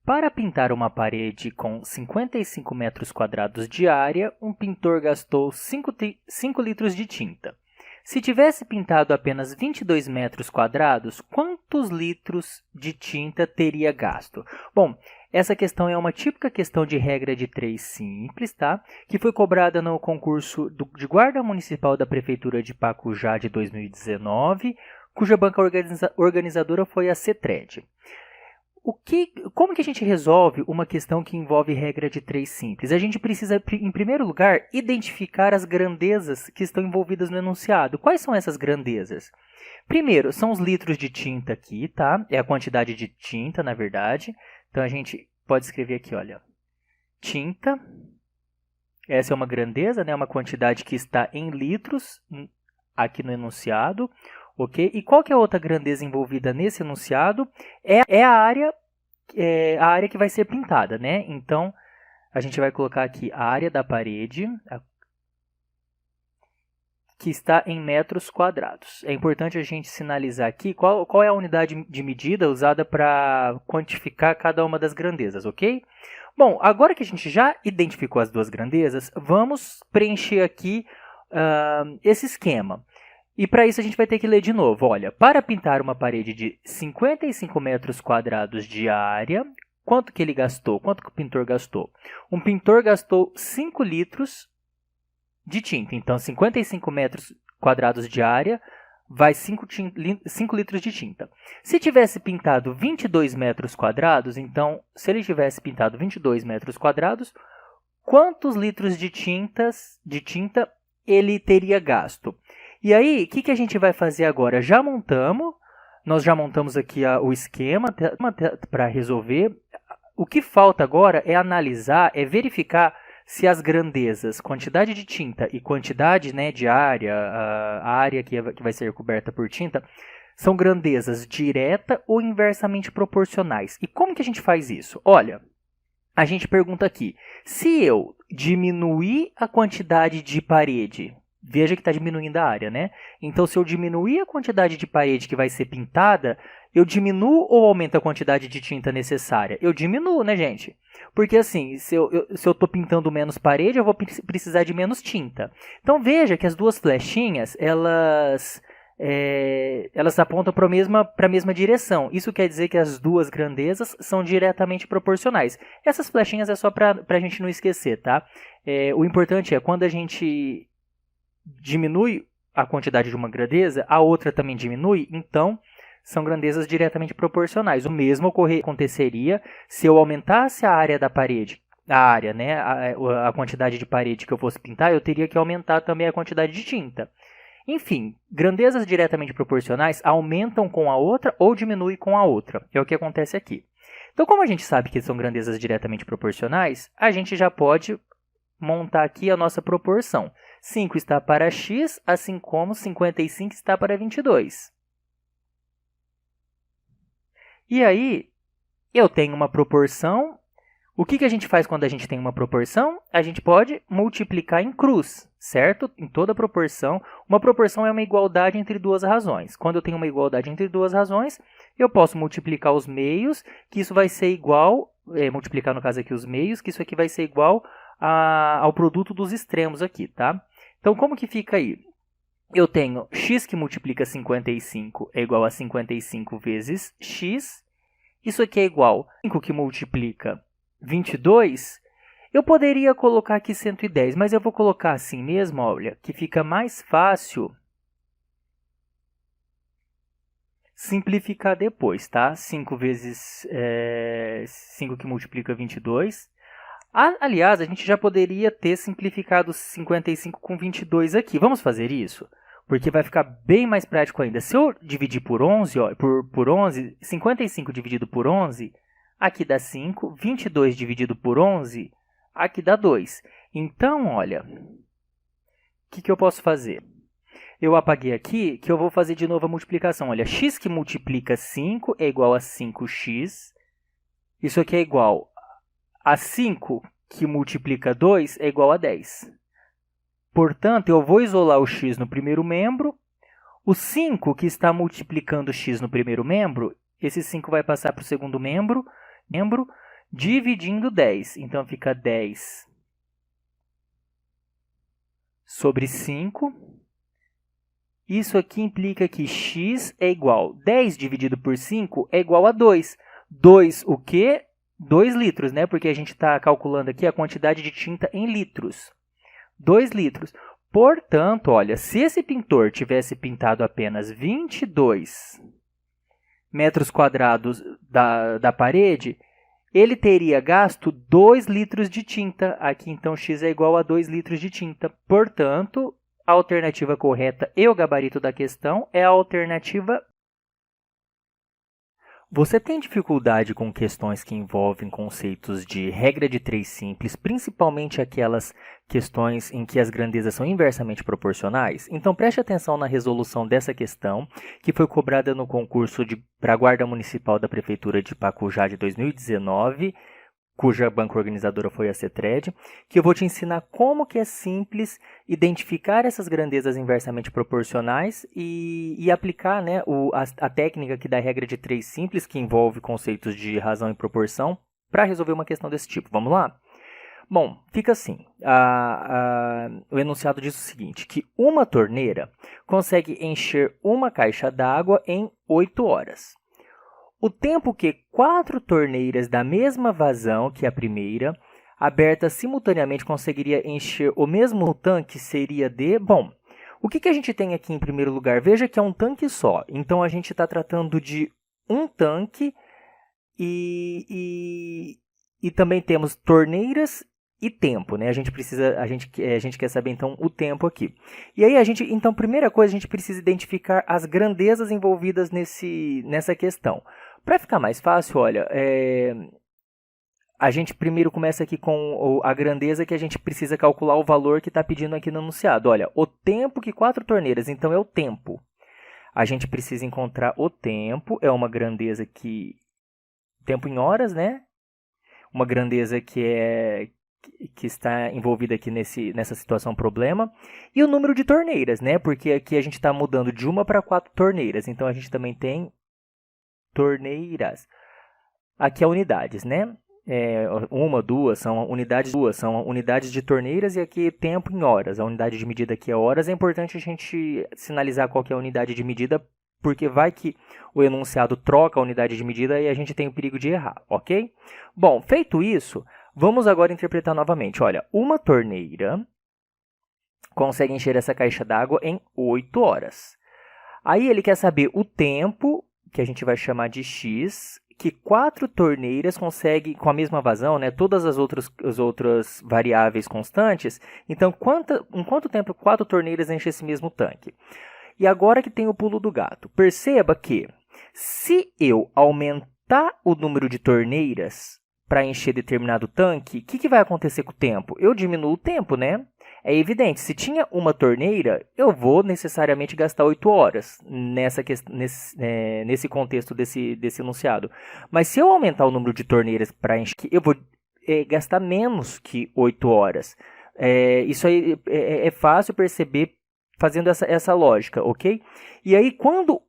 Para pintar uma parede com 55 metros quadrados de área, um pintor gastou 5 litros de tinta. Se tivesse pintado apenas 22 metros quadrados, quantos litros de tinta teria gasto? Bom, essa questão é uma típica questão de regra de 3 simples, tá? Que foi cobrada no concurso de guarda municipal da Prefeitura de Pacujá de 2019, cuja banca organizadora foi a CETRED. Como que a gente resolve uma questão que envolve regra de 3 simples? A gente precisa, em primeiro lugar, identificar as grandezas que estão envolvidas no enunciado. Quais são essas grandezas? Primeiro, são os litros de tinta aqui, tá? É a quantidade de tinta, na verdade. Então, a gente pode escrever aqui, olha, tinta. Essa é uma grandeza, né? Uma quantidade que está em litros aqui no enunciado. Okay? E qual que é a outra grandeza envolvida nesse enunciado? É a área que vai ser pintada, né? Então, a gente vai colocar aqui a área da parede, que está em metros quadrados. É importante a gente sinalizar aqui qual é a unidade de medida usada para quantificar cada uma das grandezas, ok? Bom, agora que a gente já identificou as duas grandezas, vamos preencher aqui esse esquema. E para isso a gente vai ter que ler de novo. Olha, para pintar uma parede de 55 metros quadrados de área, quanto que ele gastou? Quanto que o pintor gastou? Um pintor gastou 5 litros de tinta. Então, 55 metros quadrados de área vai 5 litros de tinta. Se tivesse pintado 22 metros quadrados, então, se ele tivesse pintado 22 metros quadrados, quantos litros de tinta ele teria gasto? E aí, o que a gente vai fazer agora? Nós já montamos aqui o esquema para resolver. O que falta agora é analisar, é verificar se as grandezas, quantidade de tinta e quantidade, né, de área, a área que vai ser coberta por tinta, são grandezas direta ou inversamente proporcionais. E como que a gente faz isso? Olha, a gente pergunta aqui, se eu diminuir a quantidade de parede, veja que está diminuindo a área, né? Então, se eu diminuir a quantidade de parede que vai ser pintada, eu diminuo ou aumento a quantidade de tinta necessária? Eu diminuo, né, gente? Porque assim, se eu estou pintando menos parede, eu vou precisar de menos tinta. Então, veja que as duas flechinhas, elas apontam para a mesma direção. Isso quer dizer que as duas grandezas são diretamente proporcionais. Essas flechinhas é só para a gente não esquecer, tá? O importante é, quando a gente diminui a quantidade de uma grandeza, a outra também diminui, então são grandezas diretamente proporcionais. O mesmo aconteceria se eu aumentasse a área da parede, né, a quantidade de parede que eu fosse pintar, eu teria que aumentar também a quantidade de tinta. Enfim, grandezas diretamente proporcionais aumentam com a outra ou diminuem com a outra. É o que acontece aqui. Então, como a gente sabe que são grandezas diretamente proporcionais, a gente já pode montar aqui a nossa proporção. 5 está para x, assim como 55 está para 22. E aí, eu tenho uma proporção. O que a gente faz quando a gente tem uma proporção? A gente pode multiplicar em cruz, certo? Em toda proporção. Uma proporção é uma igualdade entre duas razões. Quando eu tenho uma igualdade entre duas razões, eu posso multiplicar os meios, que isso vai ser igual, multiplicar no caso aqui os meios, que isso aqui vai ser igual ao produto dos extremos aqui, tá? Então, como que fica aí? Eu tenho x que multiplica 55 é igual a 55 vezes x. Isso aqui é igual a 5 que multiplica 22. Eu poderia colocar aqui 110, mas eu vou colocar assim mesmo, olha, que fica mais fácil simplificar depois, tá? 5 vezes 5 que multiplica 22. Aliás, a gente já poderia ter simplificado 55 com 22 aqui. Vamos fazer isso? Porque vai ficar bem mais prático ainda. Se eu dividir por 11, ó, por 11, 55 dividido por 11, aqui dá 5. 22 dividido por 11, aqui dá 2. Então, olha, o que eu posso fazer? Eu apaguei aqui, que eu vou fazer de novo a multiplicação. Olha, x que multiplica 5 é igual a 5x. Isso aqui é igual a 5 que multiplica 2 é igual a 10. Portanto, eu vou isolar o x no primeiro membro. O 5 que está multiplicando x no primeiro membro, esse 5 vai passar para o segundo membro. dividindo 10. Então, fica 10 sobre 5. Isso aqui implica que x é igual. 10 dividido por 5 é igual a 2. 2 o quê? 2 litros, né? Porque a gente está calculando aqui a quantidade de tinta em litros. 2 litros. Portanto, olha, se esse pintor tivesse pintado apenas 22 metros quadrados da parede, ele teria gasto 2 litros de tinta. Aqui, então, x é igual a 2 litros de tinta. Portanto, a alternativa correta e o gabarito da questão é a alternativa. Você tem dificuldade com questões que envolvem conceitos de regra de 3 simples, principalmente aquelas questões em que as grandezas são inversamente proporcionais? Então preste atenção na resolução dessa questão, que foi cobrada no concurso para a Guarda Municipal da Prefeitura de Pacujá de 2019, cuja banca organizadora foi a CETRED, que eu vou te ensinar como que é simples identificar essas grandezas inversamente proporcionais e aplicar, né, a técnica aqui da regra de 3 simples, que envolve conceitos de razão e proporção, para resolver uma questão desse tipo. Vamos lá? Bom, fica assim. O enunciado diz o seguinte, que uma torneira consegue encher uma caixa d'água em 8 horas. O tempo que 4 torneiras da mesma vazão que a primeira, abertas simultaneamente, conseguiria encher o mesmo tanque seria de... Bom, o que a gente tem aqui em primeiro lugar? Veja que é um tanque só. Então, a gente está tratando de um tanque e também temos torneiras e tempo, né? A gente quer saber, então, o tempo aqui. E aí, então, primeira coisa, a gente precisa identificar as grandezas envolvidas nessa questão. Para ficar mais fácil, olha, a gente primeiro começa aqui com a grandeza que a gente precisa calcular o valor que está pedindo aqui no enunciado. Olha, o tempo que 4 torneiras, então é o tempo. A gente precisa encontrar o tempo, é uma grandeza que... Tempo em horas, né? Uma grandeza que está envolvida aqui nessa situação problema. E o número de torneiras, né? Porque aqui a gente está mudando de 1 para 4 torneiras. Então, a gente também tem torneiras. Aqui é unidades, né? 1, 2 são unidades de torneiras e aqui tempo em horas. A unidade de medida aqui é horas. É importante a gente sinalizar qual que é a unidade de medida, porque vai que o enunciado troca a unidade de medida e a gente tem o perigo de errar, ok? Bom, feito isso, vamos agora interpretar novamente. Olha, uma torneira consegue encher essa caixa d'água em 8 horas. Aí ele quer saber o tempo, que a gente vai chamar de x, que 4 torneiras conseguem, com a mesma vazão, né, todas as outras variáveis constantes. Então, em quanto tempo 4 torneiras enchem esse mesmo tanque? E agora que tem o pulo do gato. Perceba que, se eu aumentar o número de torneiras para encher determinado tanque, o que vai acontecer com o tempo? Eu diminuo o tempo, né? É evidente, se tinha uma torneira, eu vou necessariamente gastar 8 horas nesse contexto desse enunciado. Mas se eu aumentar o número de torneiras para encher, eu vou gastar menos que 8 horas. Isso aí é fácil perceber fazendo essa lógica, ok? E aí, quando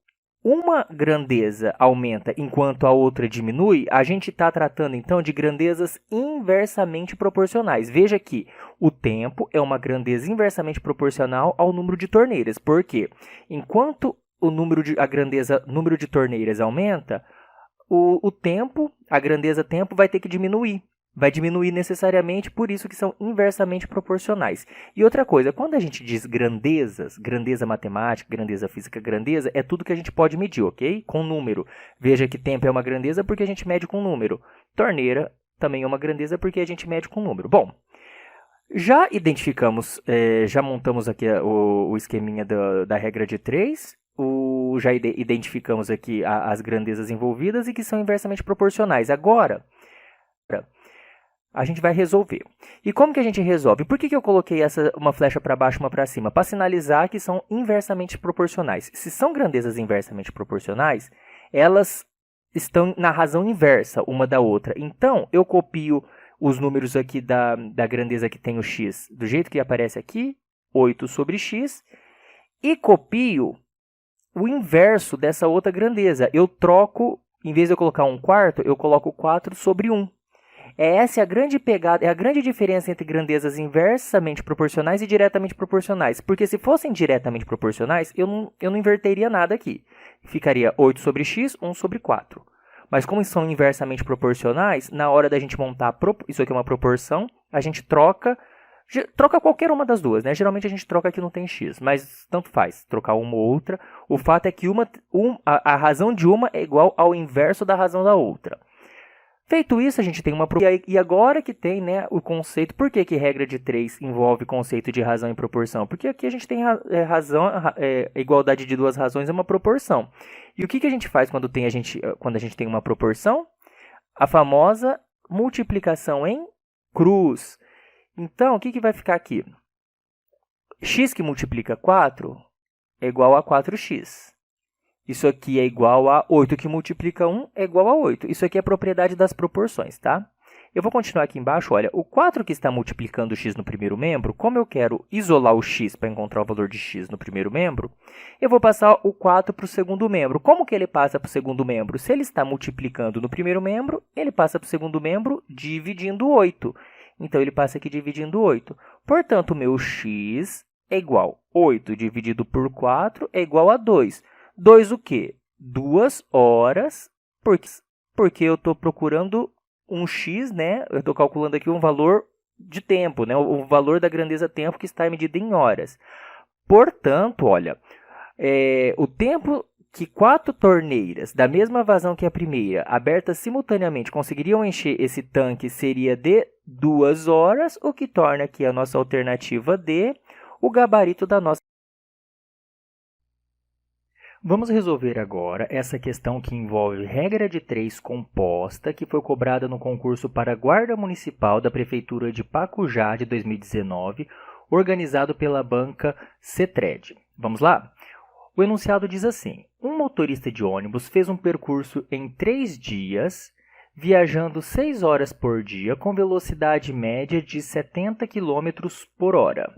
uma grandeza aumenta enquanto a outra diminui, a gente está tratando, então, de grandezas inversamente proporcionais. Veja que o tempo é uma grandeza inversamente proporcional ao número de torneiras. Por quê? Enquanto número de torneiras aumenta, a grandeza tempo vai ter que diminuir. Vai diminuir necessariamente, por isso que são inversamente proporcionais. E outra coisa, quando a gente diz grandezas, grandeza matemática, grandeza física, grandeza, é tudo que a gente pode medir, ok? Com número. Veja que tempo é uma grandeza porque a gente mede com número. Torneira também é uma grandeza porque a gente mede com número. Bom, já identificamos, já montamos aqui o esqueminha da regra de 3, já identificamos aqui as grandezas envolvidas e que são inversamente proporcionais. Agora, a gente vai resolver. E como que a gente resolve? Por que eu coloquei uma flecha para baixo e uma para cima? Para sinalizar que são inversamente proporcionais. Se são grandezas inversamente proporcionais, elas estão na razão inversa uma da outra. Então, eu copio os números aqui da grandeza que tem o x, do jeito que aparece aqui, 8 sobre x, e copio o inverso dessa outra grandeza. Eu troco, em vez de eu colocar 1/4, eu coloco 4 sobre 1. Essa é a grande pegada, é a grande diferença entre grandezas inversamente proporcionais e diretamente proporcionais. Porque se fossem diretamente proporcionais, eu não inverteria nada aqui. Ficaria 8 sobre x, 1 sobre 4. Mas como são inversamente proporcionais, na hora da gente montar, isso aqui é uma proporção, a gente troca qualquer uma das duas, né? Geralmente a gente troca que não tem x, mas tanto faz, trocar uma ou outra. O fato é que a razão de uma é igual ao inverso da razão da outra. Feito isso, a gente tem uma... E agora que tem, né, o conceito... Por que regra de 3 envolve conceito de razão e proporção? Porque aqui a gente tem igualdade de duas razões é uma proporção. E o que a gente faz quando a gente tem uma proporção? A famosa multiplicação em cruz. Então, o que vai ficar aqui? X que multiplica 4 é igual a 4x. Isso aqui é igual a 8 que multiplica 1 é igual a 8. Isso aqui é a propriedade das proporções, tá? Eu vou continuar aqui embaixo. Olha, o 4 que está multiplicando o x no primeiro membro, como eu quero isolar o x para encontrar o valor de x no primeiro membro, eu vou passar o 4 para o segundo membro. Como que ele passa para o segundo membro? Se ele está multiplicando no primeiro membro, ele passa para o segundo membro dividindo 8. Então, ele passa aqui dividindo 8. Portanto, o meu x é igual a 8 dividido por 4 é igual a 2. 2 o quê? 2 horas, porque eu estou procurando um x, né? Eu estou calculando aqui um valor de tempo, né? O valor da grandeza tempo que está medido em horas. Portanto, olha, o tempo que 4 torneiras da mesma vazão que a primeira, abertas simultaneamente, conseguiriam encher esse tanque seria de 2 horas, o que torna aqui a nossa alternativa D, o gabarito da nossa... Vamos resolver agora essa questão que envolve regra de 3 composta, que foi cobrada no concurso para Guarda Municipal da Prefeitura de Pacujá de 2019, organizado pela banca CETRED. Vamos lá? O enunciado diz assim: um motorista de ônibus fez um percurso em 3 dias, viajando 6 horas por dia com velocidade média de 70 km por hora.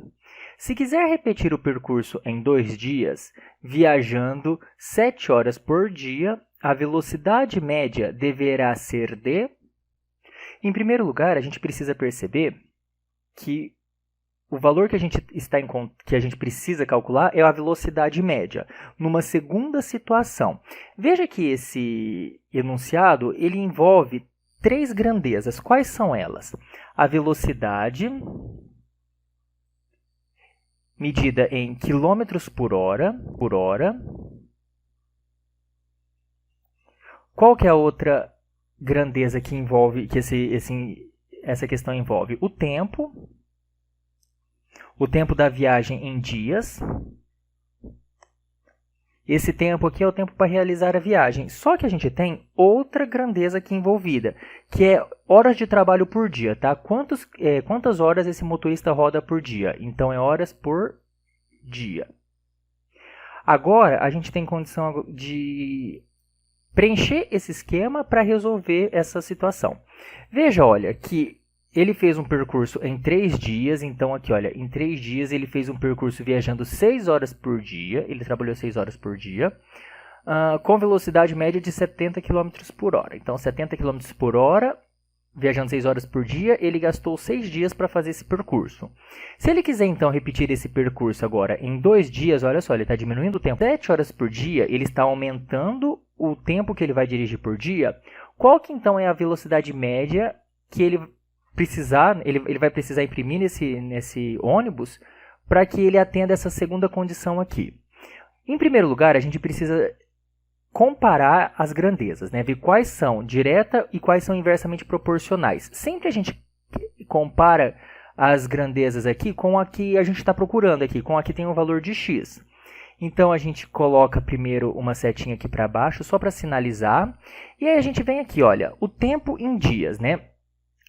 Se quiser repetir o percurso em 2 dias, viajando 7 horas por dia, a velocidade média deverá ser de... Em primeiro lugar, a gente precisa perceber que o valor que a gente precisa calcular é a velocidade média. Numa segunda situação, veja que esse enunciado ele envolve 3 grandezas. Quais são elas? A velocidade medida em quilômetros por hora. Qual que é a outra grandeza que envolve, essa questão envolve? O tempo da viagem em dias. Esse tempo aqui é o tempo para realizar a viagem. Só que a gente tem outra grandeza aqui envolvida, que é horas de trabalho por dia, tá? Quantas horas esse motorista roda por dia? Então, é horas por dia. Agora, a gente tem condição de preencher esse esquema para resolver essa situação. Veja, olha, que ele fez um percurso em 3 dias, então aqui, olha, em 3 dias ele fez um percurso viajando 6 horas por dia, ele trabalhou 6 horas por dia, com velocidade média de 70 km por hora. Então, 70 km por hora, viajando 6 horas por dia, ele gastou 6 dias para fazer esse percurso. Se ele quiser, então, repetir esse percurso agora em 2 dias, olha só, ele está diminuindo o tempo. 7 horas por dia, ele está aumentando o tempo que ele vai dirigir por dia. Qual que, então, é a velocidade média que ele vai precisar imprimir nesse ônibus para que ele atenda essa segunda condição aqui? Em primeiro lugar, a gente precisa comparar as grandezas, né? Ver quais são direta e quais são inversamente proporcionais. Sempre a gente compara as grandezas aqui com a que a gente está procurando aqui, com a que tem um valor de x. Então, a gente coloca primeiro uma setinha aqui para baixo, só para sinalizar. E aí a gente vem aqui, olha, o tempo em dias, né?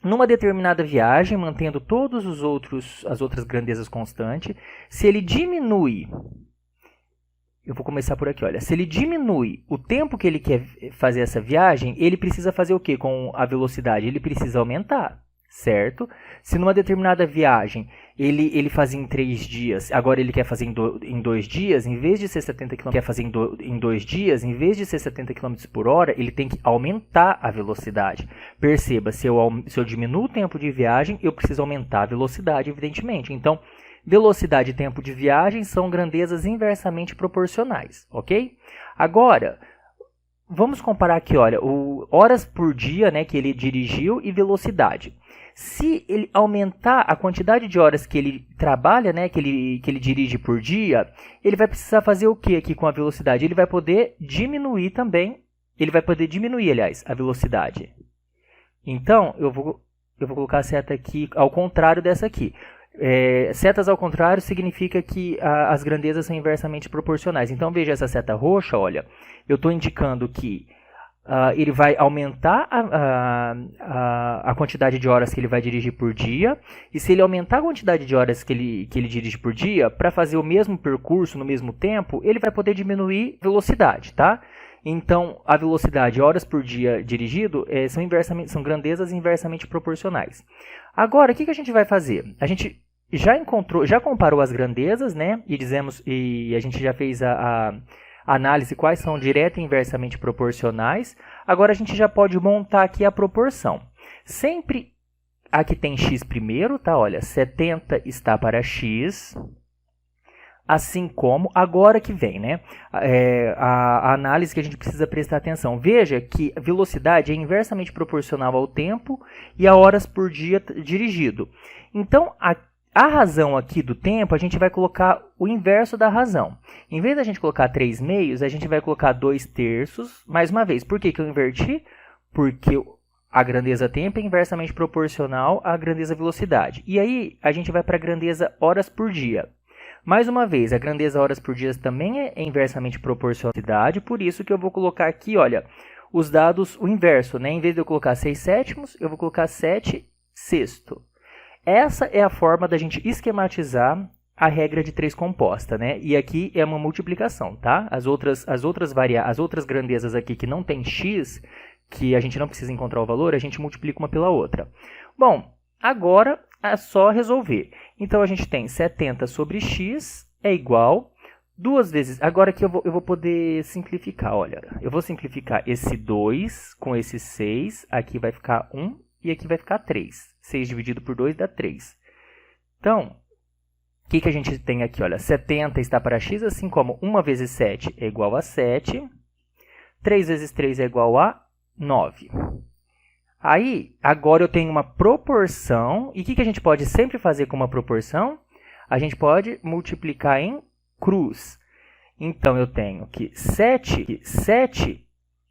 Numa determinada viagem, mantendo as outras grandezas constantes, se ele diminui, eu vou começar por aqui, olha, se ele diminui o tempo que ele quer fazer essa viagem, ele precisa fazer o quê com a velocidade? Ele precisa aumentar. certo? Se numa determinada viagem ele fazia em 3 dias, agora ele quer fazer em 2 dias, em vez de ser 70 km, quer fazer em 2 dias, em vez de ser 70 km por hora, ele tem que aumentar a velocidade. Perceba, se eu diminuo o tempo de viagem, eu preciso aumentar a velocidade, evidentemente. Então, velocidade e tempo de viagem são grandezas inversamente proporcionais, ok? Agora, vamos comparar aqui, olha, horas por dia, né, que ele dirigiu e velocidade. Se ele aumentar a quantidade de horas que ele trabalha, né, que ele dirige por dia, ele vai precisar fazer o que aqui com a velocidade? Ele vai poder diminuir também, aliás, a velocidade. Então, eu vou colocar a seta aqui ao contrário dessa aqui. Setas ao contrário significa que as grandezas são inversamente proporcionais. Então, veja essa seta roxa, olha, eu estou indicando que ele vai aumentar a quantidade de horas que ele vai dirigir por dia, e se ele aumentar a quantidade de horas que ele dirige por dia, para fazer o mesmo percurso no mesmo tempo, ele vai poder diminuir a velocidade, tá? Então, a velocidade, horas por dia dirigido, são grandezas inversamente proporcionais. Agora, o que a gente vai fazer? A gente já comparou as grandezas, né? E a gente já fez a análise quais são direta e inversamente proporcionais. Agora a gente já pode montar aqui a proporção. Sempre aqui tem x primeiro, tá? Olha, 70 está para x, assim como, agora que vem, né? A análise que a gente precisa prestar atenção. Veja que a velocidade é inversamente proporcional ao tempo e a horas por dia dirigido. Então, a razão aqui do tempo, a gente vai colocar o inverso da razão. Em vez da gente colocar 3/2, a gente vai colocar 2/3, mais uma vez. Por que eu inverti? Porque a grandeza tempo é inversamente proporcional à grandeza velocidade. E aí, a gente vai para a grandeza horas por dia. Mais uma vez, a grandeza horas por dia também é inversamente proporcional à velocidade, por isso que eu vou colocar aqui, olha, os dados, o inverso, né? Em vez de eu colocar 6/7, eu vou colocar 7/6. Essa é a forma da gente esquematizar a regra de 3 composta, né? E aqui é uma multiplicação, tá? As outras grandezas aqui que não tem x, que a gente não precisa encontrar o valor, a gente multiplica uma pela outra. Bom, agora é só resolver. Então, a gente tem 70 sobre x é igual 2 vezes... Agora aqui eu vou poder simplificar, olha. Eu vou simplificar esse 2 com esse 6, aqui vai ficar 1 e aqui vai ficar 3. 6 dividido por 2 dá 3. Então, o que a gente tem aqui? Olha, 70 está para x, assim como 1 vezes 7 é igual a 7. 3 vezes 3 é igual a 9. Aí, agora eu tenho uma proporção. E o que a gente pode sempre fazer com uma proporção? A gente pode multiplicar em cruz. Então, eu tenho que 7,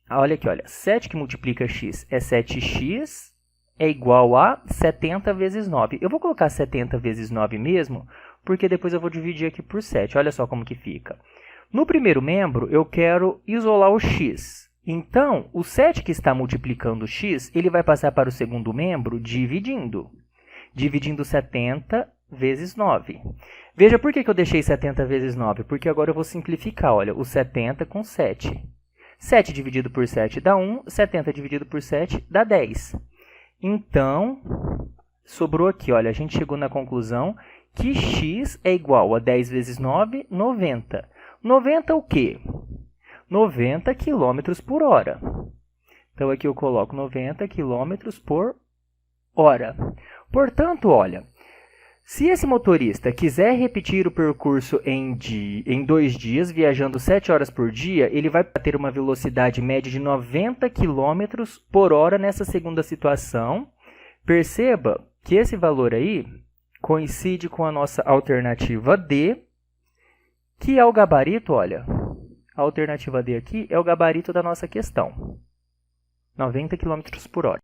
olha aqui, olha, 7 que multiplica x é 7x, é igual a 70 vezes 9. Eu vou colocar 70 vezes 9 mesmo, porque depois eu vou dividir aqui por 7. Olha só como que fica. No primeiro membro, eu quero isolar o x. Então, o 7 que está multiplicando x, ele vai passar para o segundo membro dividindo. Dividindo 70 vezes 9. Veja por que eu deixei 70 vezes 9. Porque agora eu vou simplificar. Olha, o 70 com 7. 7 dividido por 7 dá 1. 70 dividido por 7 dá 10. Então, sobrou aqui, olha, a gente chegou na conclusão que x é igual a 10 vezes 9, 90. 90 o quê? 90 km por hora. Então, aqui eu coloco 90 km por hora. Portanto, olha, se esse motorista quiser repetir o percurso em 2 dias, viajando 7 horas por dia, ele vai ter uma velocidade média de 90 km por hora nessa segunda situação. Perceba que esse valor aí coincide com a nossa alternativa D, que é o gabarito, olha, a alternativa D aqui é o gabarito da nossa questão, 90 km por hora.